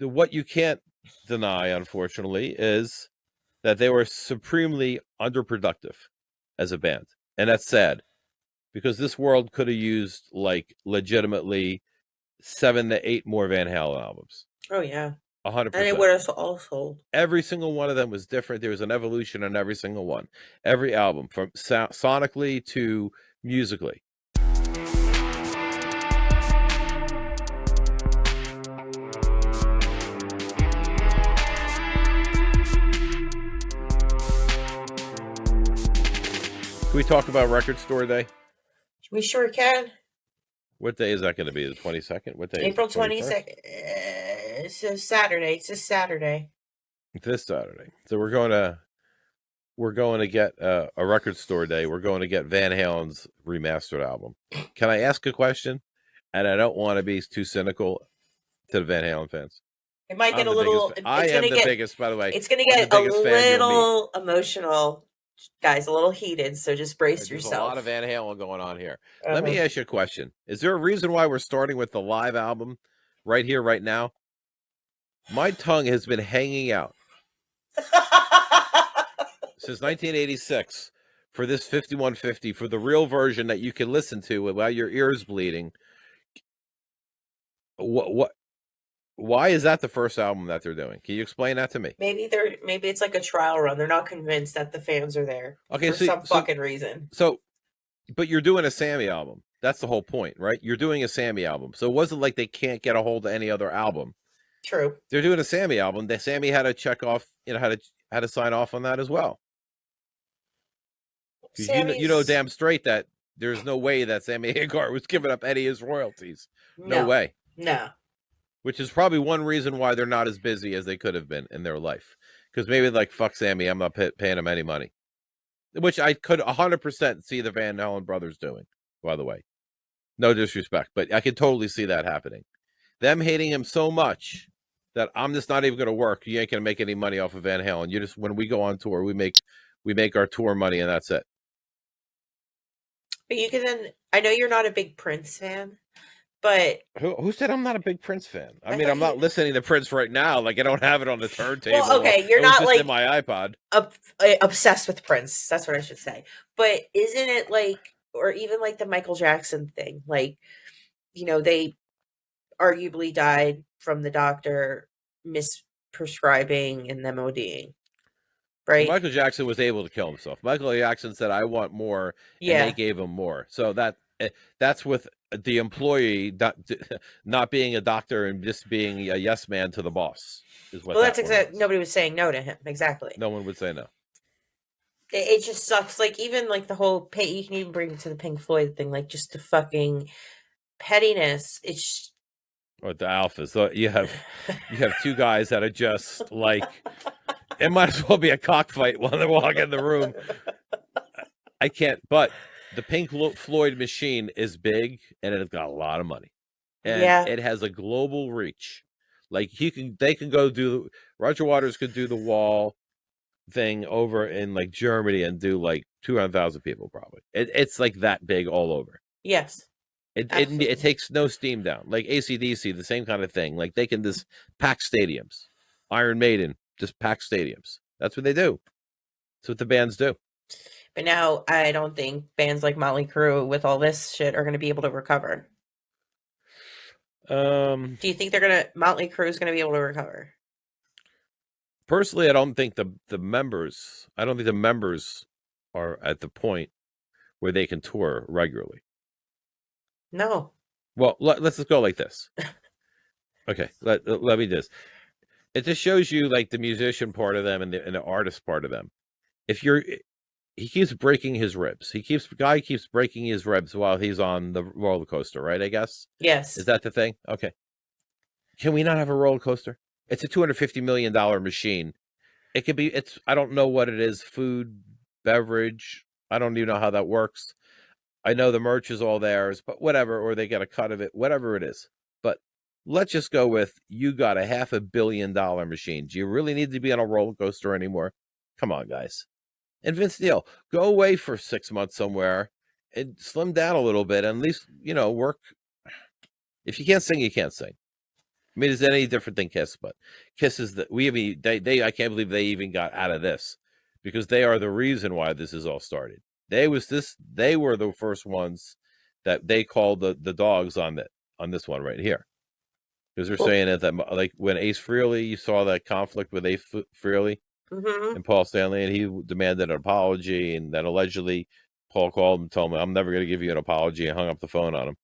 what you can't deny, unfortunately, is that they were supremely underproductive as a band. And that's sad, because this world could have used, like, legitimately 7 to 8 more Van Halen albums. Oh, yeah. 100%. And it would have all sold. Every single one of them was different. There was an evolution on every single one. Every album, from sonically to musically. Can we talk about Record Store Day? We sure can. What day is that going to be? The 22nd? What day? April 22nd. It's a Saturday. It's this Saturday. This Saturday. So we're going to get a Record Store Day. We're going to get Van Halen's remastered album. Can I ask a question? And I don't want to be too cynical to the Van Halen fans. It might get a little. I am the biggest, by the way. It's going to get a little emotional, guys. A little heated. So just brace yourself. There's a lot of Van Halen going on here. Let me ask you a question. Is there a reason why we're starting with the live album right here, right now? My tongue has been hanging out since 1986 for this 5150, for the real version that you can listen to without your ears bleeding. Why is that the first album that they're doing? Can you explain that to me? Maybe it's like a trial run. They're not convinced that the fans are there for some fucking reason. But you're doing a Sammy album. That's the whole point, right? You're doing a Sammy album. So it wasn't like they can't get a hold of any other album. True. They're doing a Sammy album. Sammy had to check off, had to sign off on that as well. You know damn straight that there's no way that Sammy Hagar was giving up any of his royalties. No way. No. Which is probably one reason why they're not as busy as they could have been in their life. Because maybe like, fuck Sammy, I'm not paying him any money. Which I could 100% see the Van Halen brothers doing, by the way. No disrespect, but I could totally see that happening. Them hating him so much that I'm just not even going to work. You ain't going to make any money off of Van Halen. When we go on tour, we make our tour money, and that's it. But you can then. I know you're not a big Prince fan, but who said I'm not a big Prince fan? I mean, I'm not listening to Prince right now. Like, I don't have it on the turntable. Well, okay, you're not like in my iPod. Obsessed with Prince. That's what I should say. But isn't it like, or even like the Michael Jackson thing? Like, they arguably died from the doctor misprescribing and them ODing. Right? Well, Michael Jackson was able to kill himself. Michael Jackson said, "I want more," and they gave him more. So that's with the employee not being a doctor and just being a yes man to the boss. Is what. Well, that's exactly. Nobody was saying no to him. Exactly. No one would say no. It just sucks. Like, even like the whole you can even bring it to the Pink Floyd thing. Like, just the fucking pettiness. It's. Or the alphas. So you have two guys that are just like. It might as well be a cockfight when they walk in the room. I can't, but the Pink Floyd machine is big and it's got a lot of money. And it has a global reach. Like, they can go Roger Waters could do the Wall thing over in like Germany and do like 200,000 people probably. It's like that big all over. Yes. It takes no steam down. Like AC/DC, the same kind of thing. Like, they can just pack stadiums. Iron Maiden. Just pack stadiums. That's what they do. That's what the bands do. But now I don't think bands like Motley Crue with all this shit are going to be able to recover. Do you think Motley Crue is going to be able to recover? Personally, I don't think the members are at the point where they can tour regularly. No. Well, let's just go like this. Okay, let me just. It just shows you like the musician part of them and the artist part of them. He keeps breaking his ribs. Guy keeps breaking his ribs while he's on the roller coaster, right? I guess. Yes. Is that the thing? Okay. Can we not have a roller coaster? It's a $250 million machine. It could be. I don't know what it is. Food, beverage. I don't even know how that works. I know the merch is all theirs, but whatever, or they get a cut of it, whatever it is. But let's just go with, you got a $500 million machine. Do you really need to be on a roller coaster anymore? Come on, guys. And Vince Neil, go away for 6 months somewhere and slim down a little bit, and at least, work. If you can't sing, you can't sing. mean, it's any different than Kiss, but Kiss is they I can't believe they even got out of this, because they are the reason why this is all started. They were the first ones that they called the dogs on this one right here. Because they're saying that like when Ace Frehley, you saw that conflict with Ace Frehley and Paul Stanley, and he demanded an apology, and then allegedly Paul called and told him, "I'm never going to give you an apology," and hung up the phone on him.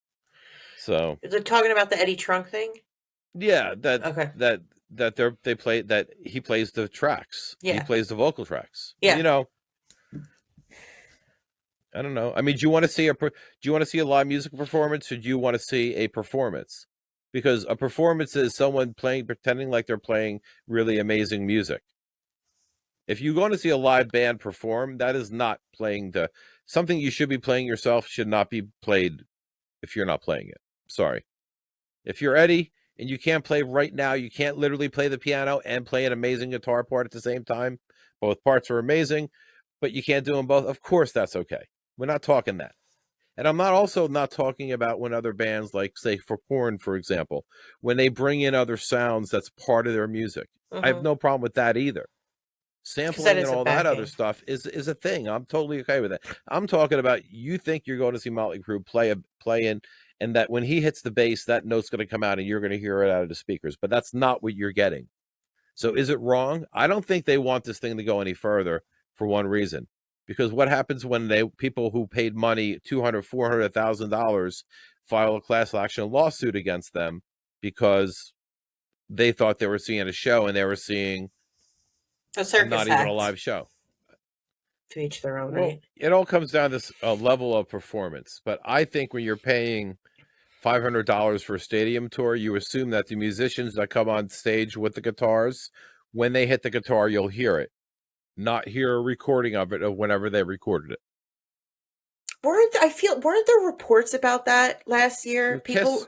So they're talking about the Eddie Trunk thing. Yeah, okay. They play that he plays the tracks. Yeah, he plays the vocal tracks. Yeah, you know. I don't know. I mean, do you want to see a live music performance, or do you want to see a performance? Because a performance is someone pretending like they're playing really amazing music. If you're going to see a live band perform, that is not playing something you should be playing yourself should not be played if you're not playing it. Sorry. If you're Eddie and you can't play right now, you can't literally play the piano and play an amazing guitar part at the same time. Both parts are amazing, but you can't do them both. Of course, that's okay. We're not talking that. And I'm not talking about when other bands, like, say, for Korn, for example, when they bring in other sounds that's part of their music. I have no problem with that either. Sampling and all that other stuff is a thing. I'm totally okay with it. I'm talking about, you think you're going to see Motley Crue play in, and that when he hits the bass, that note's going to come out and you're going to hear it out of the speakers. But that's not what you're getting. So is it wrong? I don't think they want this thing to go any further for one reason. Because what happens when people who paid money, $200,000, $400,000, file a class action lawsuit against them because they thought they were seeing a show and they were seeing a circus not act. Even a live show. To each their own, right? It all comes down to a level of performance. But I think when you're paying $500 for a stadium tour, you assume that the musicians that come on stage with the guitars, when they hit the guitar, you'll hear it. Not hear a recording of it of whenever they recorded it. Weren't there reports about that last year?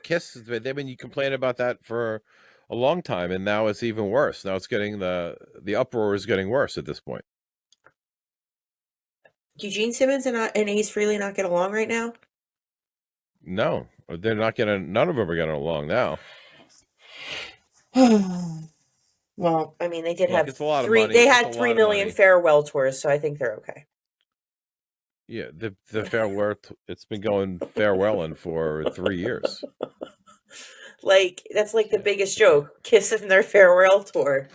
Kiss, they've been complaining about that for a long time, and now it's even worse. Now it's getting the uproar is getting worse at this point. Eugene Simmons and Ace Frehley not get along right now? No, they're not getting. None of them are getting along now. Well, I mean, they did have it's a lot of money. They had 3 million farewell tours, so I think they're okay. Yeah, the farewell. It's been going farewelling for 3 years. Like, that's like the biggest joke. Kiss in their farewell tour.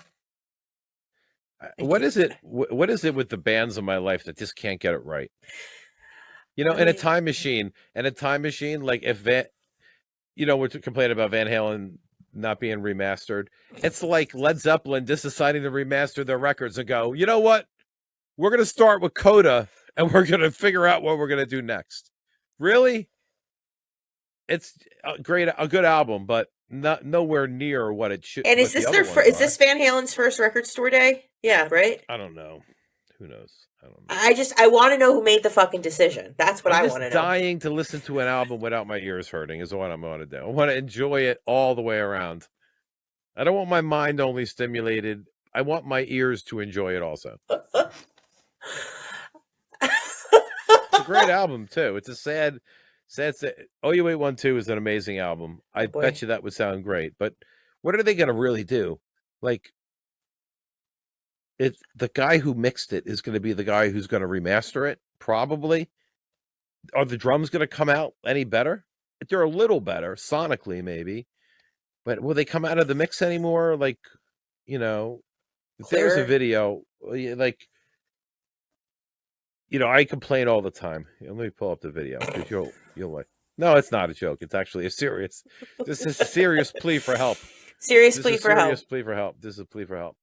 What is it? What is it with the bands in my life that just can't get it right? In a time machine, like if we're complaining about Van Halen not being remastered. It's like Led Zeppelin just deciding to remaster their records and go, you know what? We're going to start with Coda and we're going to figure out what we're going to do next. Really? It's a good album, but nowhere near what it should. And is this is this Van Halen's first record store day? Yeah, right? I don't know. Who knows? I don't know. I want to know who made the fucking decision. That's what I want to know. I'm just dying to listen to an album without my ears hurting is what I'm going to do. I want to enjoy it all the way around. I don't want my mind only stimulated. I want my ears to enjoy it also. It's a great album too. It's a sad. Oh, You Wait 1-2 is an amazing album. I bet you that would sound great. But what are they going to really do? Like, the guy who mixed it is going to be the guy who's going to remaster it, probably. Are the drums going to come out any better? They're a little better, sonically, maybe. But will they come out of the mix anymore? Like, if there's a video, like, I complain all the time. Let me pull up the video because you'll like. No, it's not a joke. It's actually this is a serious plea for help. Serious plea for help. Plea for help. This is a plea for help.